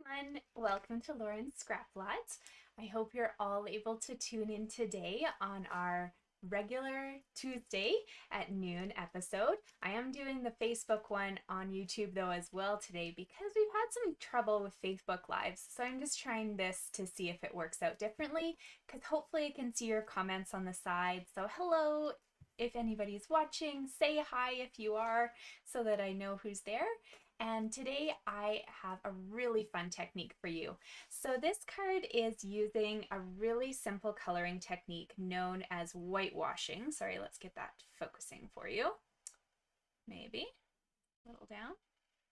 everyone, welcome to Lauren's Scrap Lot. I hope you're all able to tune in today on our regular Tuesday at noon episode. I am doing the Facebook one on YouTube though as well today because we've had some trouble with Facebook Lives. So I'm just trying this to see if it works out differently because hopefully I can see your comments on the side. So hello if anybody's watching, say hi if you are so that I know who's there. And today I have a really fun technique for you. So this card is using a really simple coloring technique known as whitewashing. Sorry, let's get that focusing for you. Maybe a little down.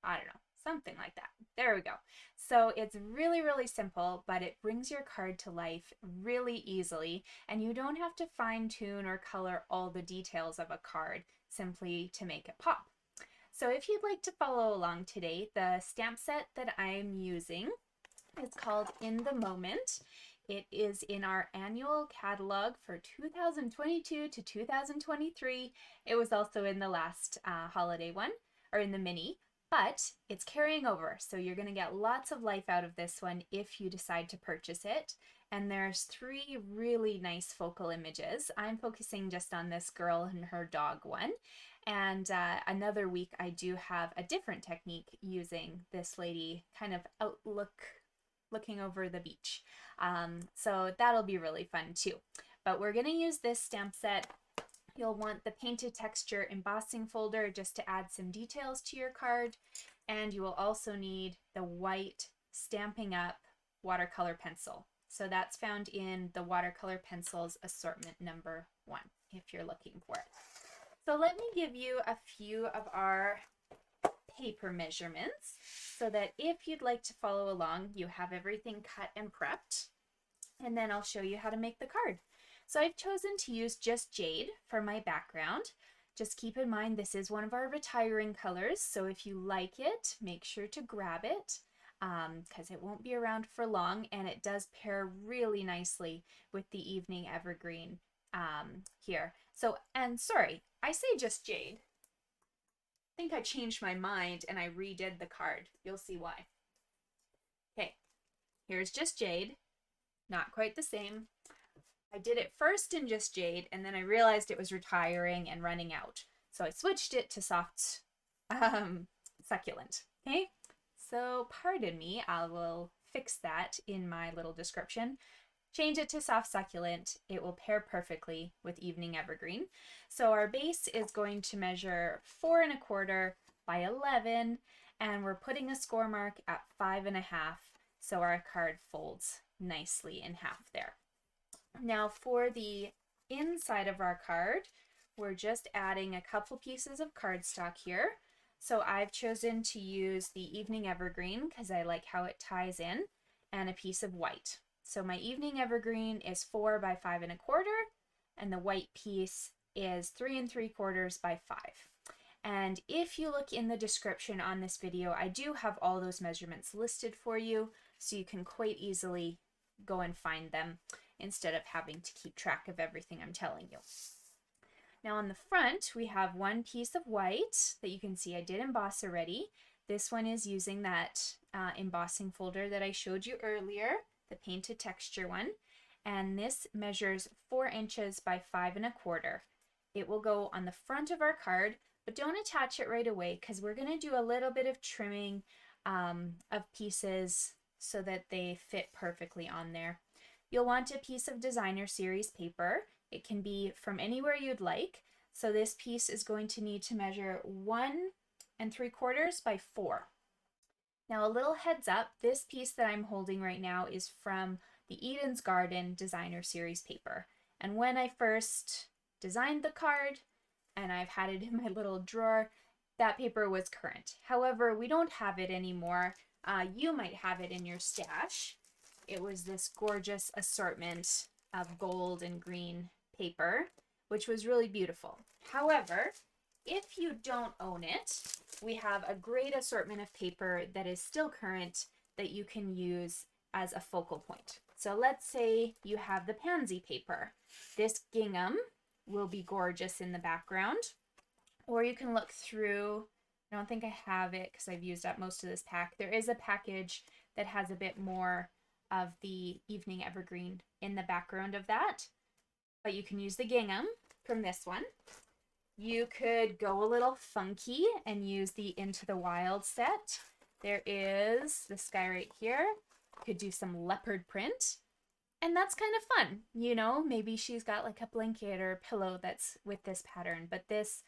I don't know, something like that. There we go. So it's really, really simple, but it brings your card to life really easily, and you don't have to fine tune or color all the details of a card simply to make it pop. So if you'd like to follow along today, the stamp set that I'm using is called In the Moment. It is in our annual catalog for 2022 to 2023. It was also in the last holiday one, or in the mini, but it's carrying over. So you're going to get lots of life out of this one if you decide to purchase it. And there's 3 really nice focal images. I'm focusing just on this girl and her dog one. And another week I do have a different technique using this lady kind of looking over the beach. So that'll be really fun too. But we're going to use this stamp set. You'll want the painted texture embossing folder just to add some details to your card. And you will also need the white Stampin' Up! Watercolor pencil. So that's found in the Watercolor Pencils assortment number 1 if you're looking for it. So let me give you a few of our paper measurements so that if you'd like to follow along, you have everything cut and prepped. And then I'll show you how to make the card. So I've chosen to use just jade for my background. Just keep in mind this is one of our retiring colors, so if you like it, make sure to grab it because it won't be around for long, and it does pair really nicely with the evening evergreen here. So, and sorry, I say just jade. I think I changed my mind and I redid the card. You'll see why. Okay, here's just jade. Not quite the same. I did it first in just jade, and then I realized it was retiring and running out. So I switched it to soft succulent. Okay, so pardon me, I will fix that in my little description. Change it to soft succulent. It will pair perfectly with evening evergreen. So our base is going to measure 4 1/4 by 11, and we're putting a score mark at 5 1/2, so our card folds nicely in half there. Now for the inside of our card, we're just adding a couple pieces of cardstock here. So I've chosen to use the evening evergreen because I like how it ties in, and a piece of white. So my evening evergreen is 4 by 5 1/4, and the white piece is 3 3/4 by 5. And if you look in the description on this video, I do have all those measurements listed for you, so you can quite easily go and find them instead of having to keep track of everything I'm telling you. Now on the front, we have one piece of white that you can see I did emboss already. This one is using that embossing folder that I showed you earlier, the painted texture one, and this measures 4 inches by 5 1/4. It will go on the front of our card, but don't attach it right away because we're going to do a little bit of trimming of pieces so that they fit perfectly on there. You'll want a piece of designer series paper. It can be from anywhere you'd like. So this piece is going to need to measure 1 3/4 by 4. Now a little heads up, this piece that I'm holding right now is from the Eden's Garden designer series paper. And when I first designed the card, and I've had it in my little drawer, that paper was current. However, we don't have it anymore. You might have it in your stash. It was this gorgeous assortment of gold and green paper, which was really beautiful. However, if you don't own it, we have a great assortment of paper that is still current that you can use as a focal point. So let's say you have the pansy paper. This gingham will be gorgeous in the background. Or you can look through, I don't think I have it because I've used up most of this pack. There is a package that has a bit more of the evening evergreen in the background of that. But you can use the gingham from this one. You could go a little funky and use the Into the Wild set. There is this guy right here. Could do some leopard print. And that's kind of fun. You know, maybe she's got like a blanket or a pillow that's with this pattern, but this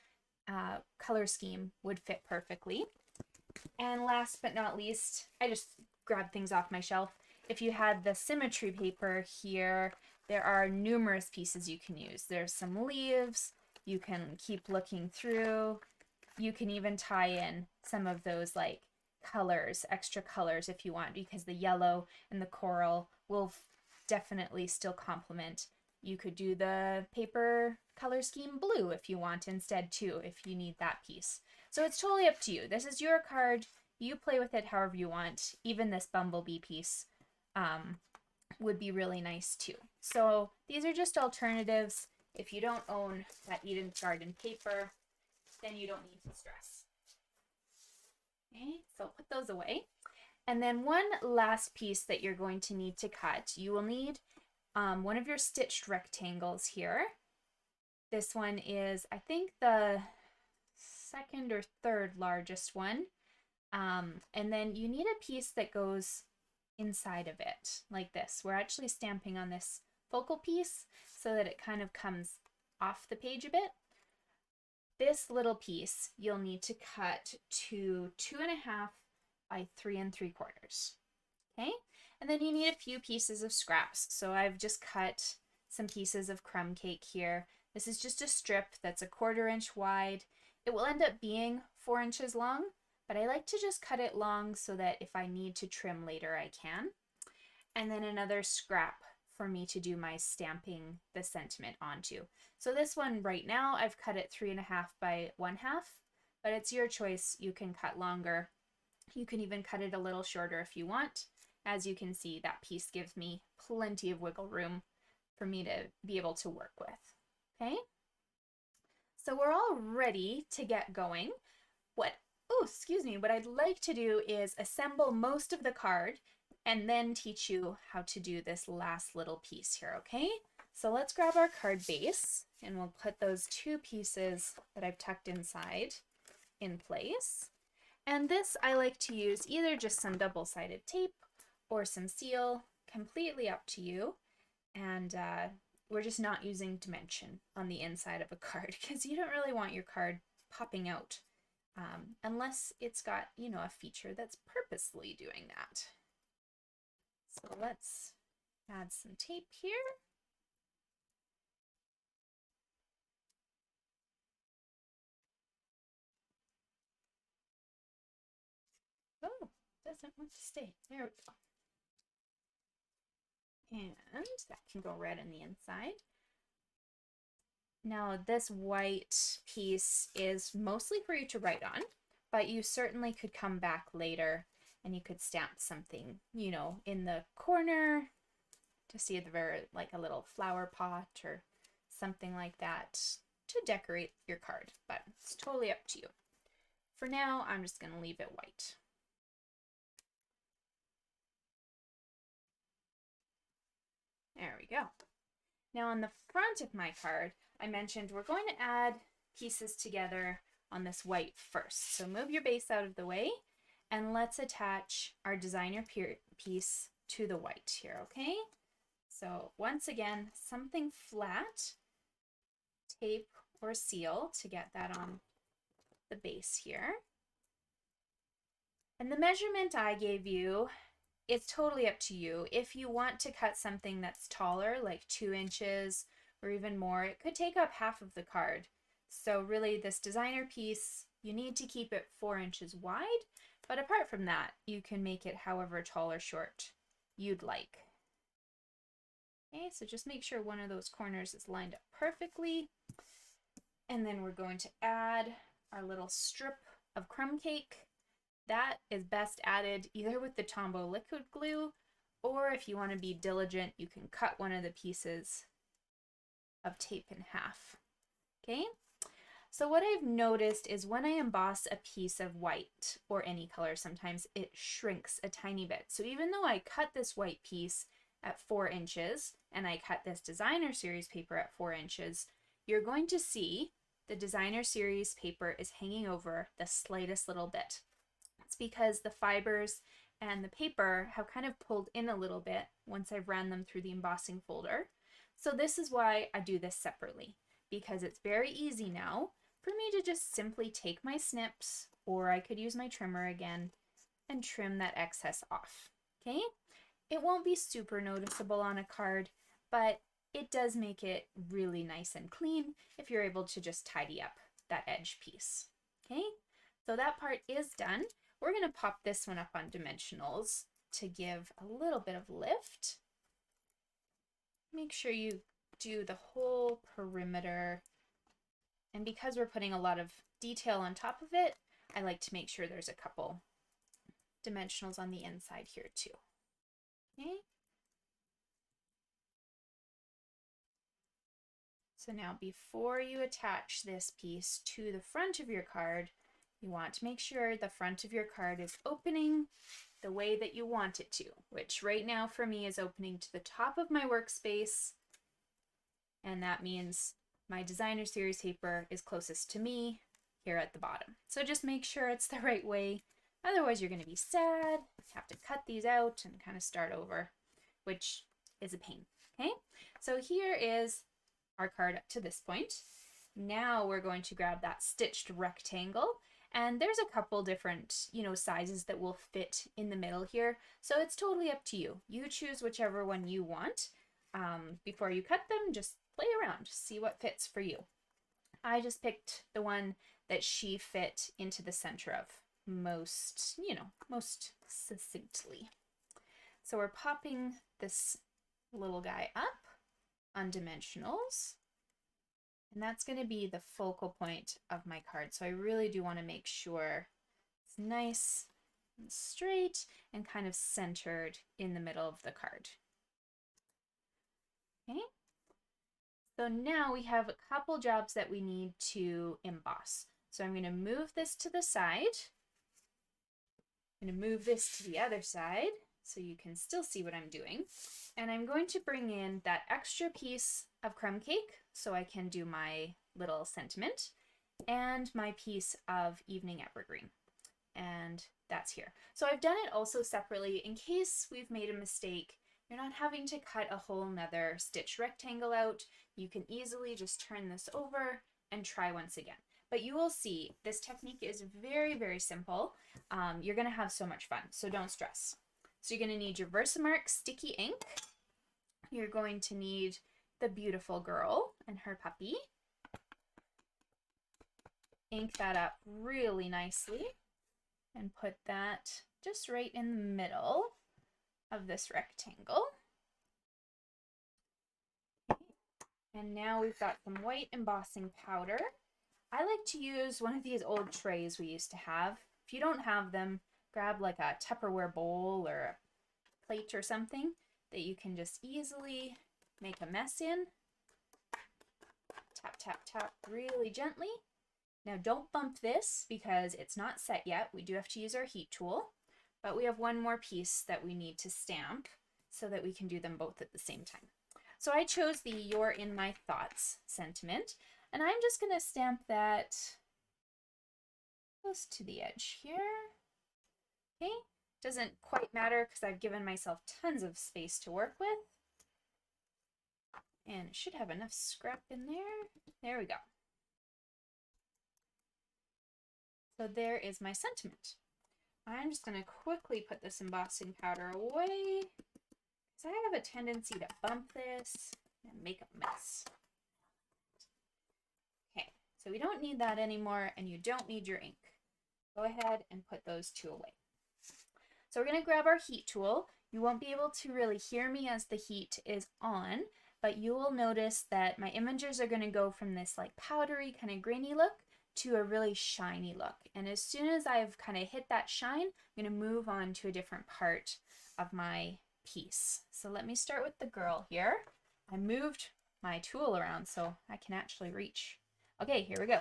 color scheme would fit perfectly. And last but not least, I just grabbed things off my shelf. If you had the symmetry paper here, there are numerous pieces you can use. There's some leaves. You can keep looking through. You can even tie in some of those like colors, extra colors if you want, because the yellow and the coral will definitely still complement. You could do the paper color scheme blue if you want instead too, if you need that piece. So it's totally up to you. This is your card. You play with it however you want. Even this bumblebee piece would be really nice too. So these are just alternatives. If you don't own that Eden's Garden paper, then you don't need to stress. Okay, so put those away. And then one last piece that you're going to need to cut, you will need one of your stitched rectangles here. This one is, I think, the second or third largest one. And then you need a piece that goes inside of it, like this. We're actually stamping on this focal piece so that it kind of comes off the page a bit. This little piece you'll need to cut to 2.5 by 3 3/4. Okay, and then you need a few pieces of scraps. So I've just cut some pieces of crumb cake here. This is just a strip that's 1/4 inch wide. It will end up being 4 inches long, but I like to just cut it long so that if I need to trim later, I can. And then another scrap for me to do my stamping the sentiment onto. So this one right now, I've cut it 3.5 by 1/2, but it's your choice. You can cut longer. You can even cut it a little shorter if you want. As you can see, that piece gives me plenty of wiggle room for me to be able to work with. Okay? So we're all ready to get going. What I'd like to do is assemble most of the card and then teach you how to do this last little piece here, okay? So let's grab our card base and we'll put those 2 pieces that I've tucked inside in place. And this I like to use either just some double-sided tape or some seal, completely up to you. And we're just not using dimension on the inside of a card because you don't really want your card popping out unless it's got, you know, a feature that's purposely doing that. So let's add some tape here. Oh, doesn't want to stay. There we go. And that can go red on the inside. Now this white piece is mostly for you to write on, but you certainly could come back later and you could stamp something, you know, in the corner to see like a little flower pot or something like that to decorate your card, but it's totally up to you. For now, I'm just going to leave it white. There we go. Now on the front of my card, I mentioned we're going to add pieces together on this white first. So move your base out of the way and let's attach our designer piece to the white here, okay? So once again, something flat, tape or seal to get that on the base here. And the measurement I gave you, it's totally up to you. If you want to cut something that's taller, like 2 inches or even more, it could take up half of the card. So really this designer piece, you need to keep it 4 inches wide, but apart from that, you can make it however tall or short you'd like. Okay, so just make sure one of those corners is lined up perfectly. And then we're going to add our little strip of crumb cake. That is best added either with the Tombow liquid glue, or if you want to be diligent, you can cut one of the pieces of tape in half. Okay, So what I've noticed is when I emboss a piece of white or any color, sometimes it shrinks a tiny bit. So even though I cut this white piece at 4 inches and I cut this designer series paper at 4 inches, you're going to see the designer series paper is hanging over the slightest little bit. It's because the fibers and the paper have kind of pulled in a little bit once I've ran them through the embossing folder. So this is why I do this separately, because it's very easy now for me to just simply take my snips, or I could use my trimmer again, and trim that excess off, okay? It won't be super noticeable on a card, but it does make it really nice and clean if you're able to just tidy up that edge piece, okay? So that part is done. We're gonna pop this one up on dimensionals to give a little bit of lift. Make sure you do the whole perimeter. And because we're putting a lot of detail on top of it, I like to make sure there's a couple dimensionals on the inside here too. Okay. So now before you attach this piece to the front of your card, you want to make sure the front of your card is opening the way that you want it to, which right now for me is opening to the top of my workspace. And that means my designer series paper is closest to me here at the bottom. So just make sure it's the right way. Otherwise you're going to be sad, have to cut these out and kind of start over, which is a pain. Okay, so here is our card up to this point. Now we're going to grab that stitched rectangle, and there's a couple different, sizes that will fit in the middle here. So it's totally up to you. You choose whichever one you want. Before you cut them, just play around, see what fits for you. I just picked the one that she fit into the center of most succinctly. So we're popping this little guy up on dimensionals, and that's going to be the focal point of my card. So I really do want to make sure it's nice and straight and kind of centered in the middle of the card. Okay. So now we have a couple jobs that we need to emboss. So I'm going to move this to the side. I'm going to move this to the other side so you can still see what I'm doing. And I'm going to bring in that extra piece of crumb cake so I can do my little sentiment, and my piece of evening evergreen. And that's here. So I've done it also separately in case we've made a mistake. You're not having to cut a whole nother stitch rectangle out. You can easily just turn this over and try once again. But you will see this technique is very, very simple. You're going to have so much fun, so don't stress. So you're going to need your Versamark sticky ink. You're going to need the beautiful girl and her puppy. Ink that up really nicely and put that just right in the middle of this rectangle. And now we've got some white embossing powder. I like to use one of these old trays we used to have. If you don't have them, grab like a Tupperware bowl or a plate or something that you can just easily make a mess in. Tap, tap, tap really gently. Now don't bump this because it's not set yet. We do have to use our heat tool, but we have one more piece that we need to stamp so that we can do them both at the same time. So I chose the "You're in My Thoughts" sentiment, and I'm just going to stamp that close to the edge here. Okay, doesn't quite matter because I've given myself tons of space to work with. And it should have enough scrap in there. There we go. So there is my sentiment. I'm just going to quickly put this embossing powder away because I have a tendency to bump this and make a mess. Okay, so we don't need that anymore, and you don't need your ink. Go ahead and put those two away. So we're going to grab our heat tool. You won't be able to really hear me as the heat is on, but you will notice that my images are going to go from this like powdery kind of grainy look to a really shiny look. And as soon as I've kind of hit that shine, I'm going to move on to a different part of my piece. So let me start with the girl here. I moved my tool around so I can actually reach. Okay, here we go.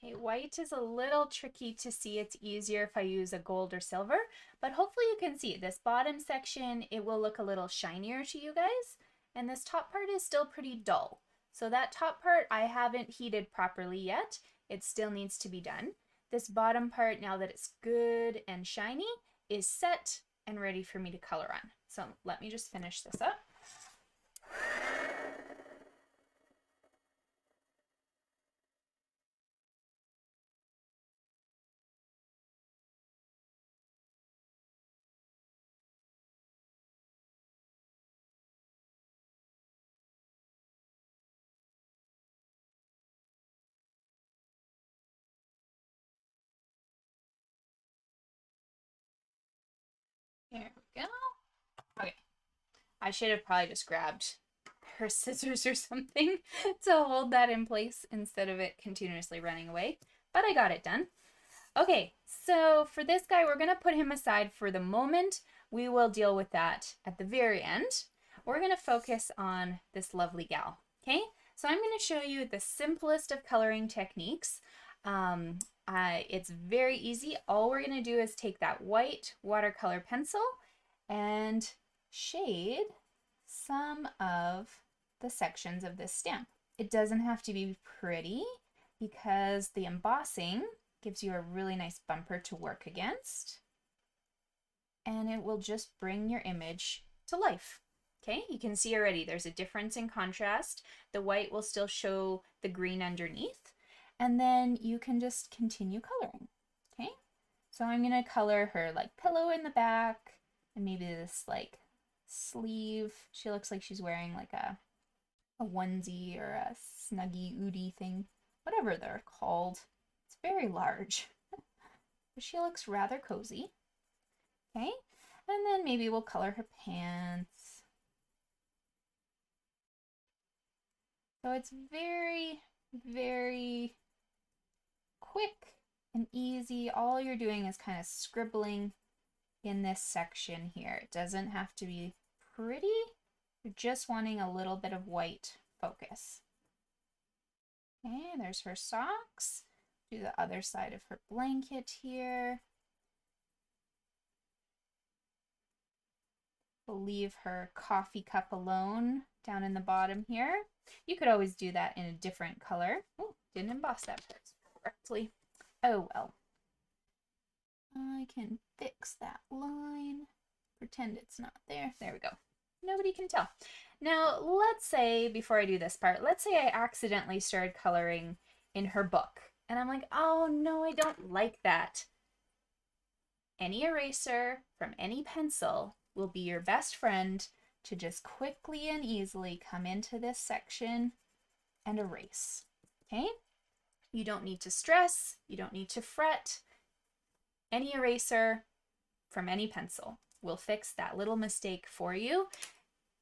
Okay, white is a little tricky to see. It's easier if I use a gold or silver, but hopefully you can see this bottom section, it will look a little shinier to you guys. And this top part is still pretty dull. So that top part I haven't heated properly yet. It still needs to be done. This bottom part, now that it's good and shiny, is set and ready for me to color on. So let me just finish this up. There we go. Okay. I should have probably just grabbed her scissors or something to hold that in place instead of it continuously running away. But I got it done. Okay, so for this guy, we're going to put him aside for the moment. We will deal with that at the very end. We're going to focus on this lovely gal. Okay, so I'm going to show you the simplest of coloring techniques. It's very easy. All we're going to do is take that white watercolor pencil and shade some of the sections of this stamp. It doesn't have to be pretty because the embossing gives you a really nice bumper to work against, and it will just bring your image to life. Okay, you can see already there's a difference in contrast. The white will still show the green underneath, and then you can just continue coloring. Okay, so I'm gonna color her like pillow in the back, and maybe this like sleeve. She looks like she's wearing like a onesie or a snuggie oodie thing, whatever they're called. It's very large, but she looks rather cozy. Okay, and then maybe we'll color her pants. So it's very, very quick and easy. All you're doing is kind of scribbling in this section here. It doesn't have to be pretty. You're just wanting a little bit of white focus. Okay, there's her socks. Do the other side of her blanket here. We'll leave her coffee cup alone down in the bottom here. You could always do that in a different color. Oh, didn't emboss that part correctly. Oh well. I can fix that line. Pretend it's not there. There we go. Nobody can tell. Now, let's say, before I do this part, let's say I accidentally started coloring in her book. And I'm like, oh no, I don't like that. Any eraser from any pencil will be your best friend to just quickly and easily come into this section and erase. Okay? You don't need to stress. You don't need to fret. Any eraser from any pencil will fix that little mistake for you.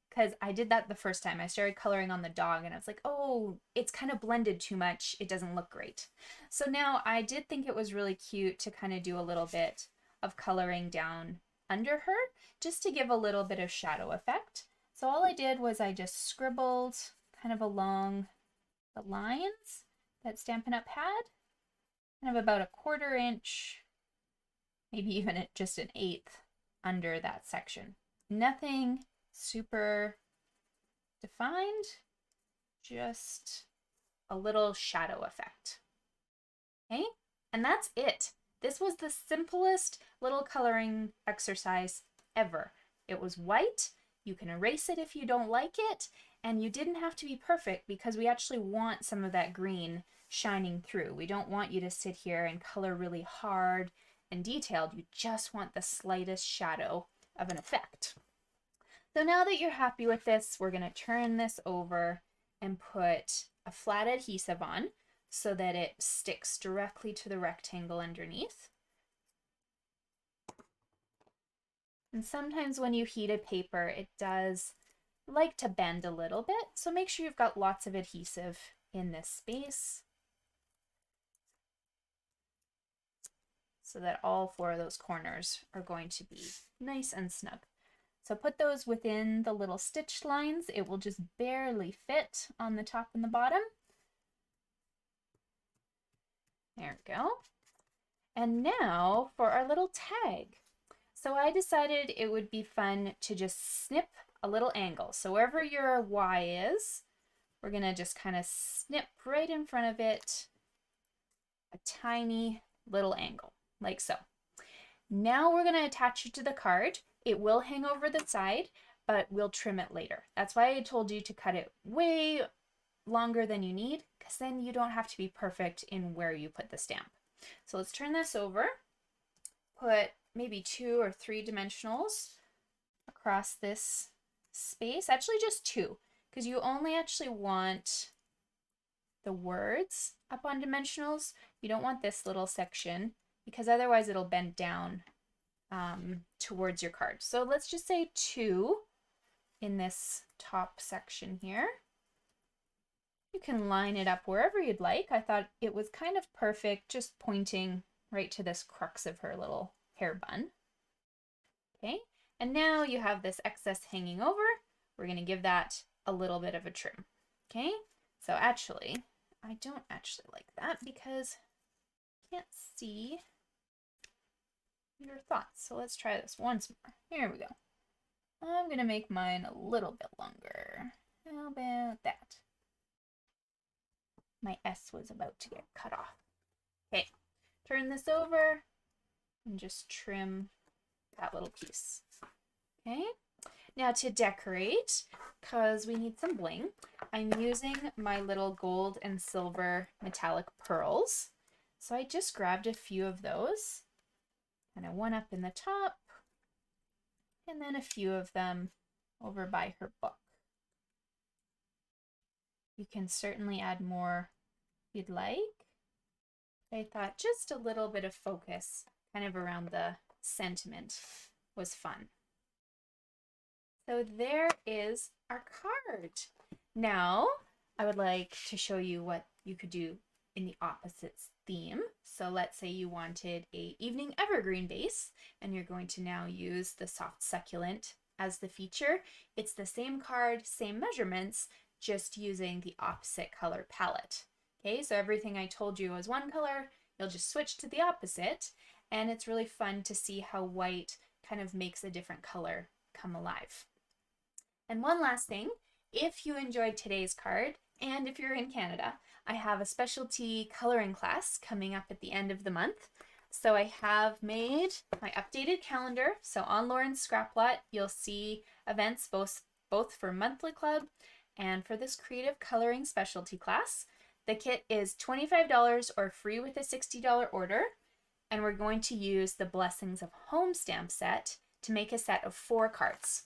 Because I did that the first time. I started coloring on the dog and I was like, oh, it's kind of blended too much. It doesn't look great. So now I did think it was really cute to kind of do a little bit of coloring down under her just to give a little bit of shadow effect. So all I did was I just scribbled kind of along the lines that Stampin' Up! Had, kind of about a 1/4 inch, maybe even just an 1/8 under that section. Nothing super defined, just a little shadow effect. Okay, and that's it. This was the simplest little coloring exercise ever. It was white. You can erase it if you don't like it, and you didn't have to be perfect because we actually want some of that green shining through. We don't want you to sit here and color really hard and detailed. You just want the slightest shadow of an effect. So now that you're happy with this, we're going to turn this over and put a flat adhesive on so that it sticks directly to the rectangle underneath. And sometimes when you heat a paper, it does like to bend a little bit, so make sure you've got lots of adhesive in this space so that all 4 of those corners are going to be nice and snug. So put those within the little stitch lines. It will just barely fit on the top and the bottom. There we go. And now for our little tag. So I decided it would be fun to just snip a little angle. So wherever your Y is, we're gonna just kind of snip right in front of it a tiny little angle, like so. Now we're gonna attach it to the card. It will hang over the side, but we'll trim it later. That's why I told you to cut it way longer than you need, because then you don't have to be perfect in where you put the stamp. So let's turn this over, put maybe 2 or 3 dimensionals across this space. Actually just 2, because you only actually want the words up on dimensionals. You don't want this little section, because otherwise it'll bend down towards your card. So let's just say 2 in this top section here. You can line it up wherever you'd like. I thought it was kind of perfect, just pointing right to this crux of her little hair bun. Okay, and now you have this excess hanging over. We're going to give that a little bit of a trim. Okay, so actually, I don't actually like that because I can't see your thoughts. So let's try this once more. Here we go. I'm going to make mine a little bit longer. How about that? My S was about to get cut off. Okay, turn this over and just trim that little piece. Okay, now to decorate, because we need some bling, I'm using my little gold and silver metallic pearls. So I just grabbed a few of those, kind of one up in the top, and then a few of them over by her book. You can certainly add more if you'd like. I thought just a little bit of focus kind of around the sentiment was fun. So there is our card. Now I would like to show you what you could do in the opposites theme. So let's say you wanted a evening evergreen base and you're going to now use the soft succulent as the feature. It's the same card, same measurements, just using the opposite color palette. Okay, so everything I told you was one color, you'll just switch to the opposite, and it's really fun to see how white kind of makes a different color come alive. And one last thing, if you enjoyed today's card, and if you're in Canada, I have a specialty coloring class coming up at the end of the month. So I have made my updated calendar. So on Lauren's Scrap Lot, you'll see events both for monthly club and for this creative coloring specialty class. The kit is $25 or free with a $60 order. And we're going to use the Blessings of Home stamp set to make a set of 4 cards.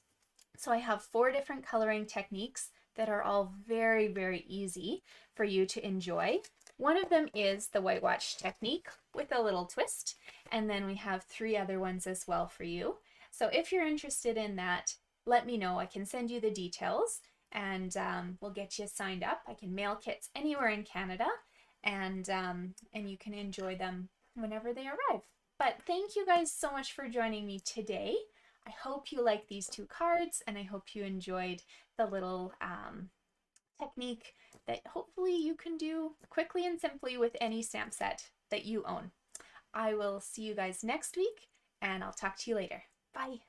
So I have 4 different coloring techniques that are all very, very easy for you to enjoy. One of them is the whitewash technique with a little twist, and then we have 3 other ones as well for you. So if you're interested in that, let me know. I can send you the details, and we'll get you signed up. I can mail kits anywhere in Canada, and you can enjoy them whenever they arrive. But thank you guys so much for joining me today. I hope you like these 2 cards, and I hope you enjoyed the little technique that hopefully you can do quickly and simply with any stamp set that you own. I will see you guys next week, and I'll talk to you later. Bye!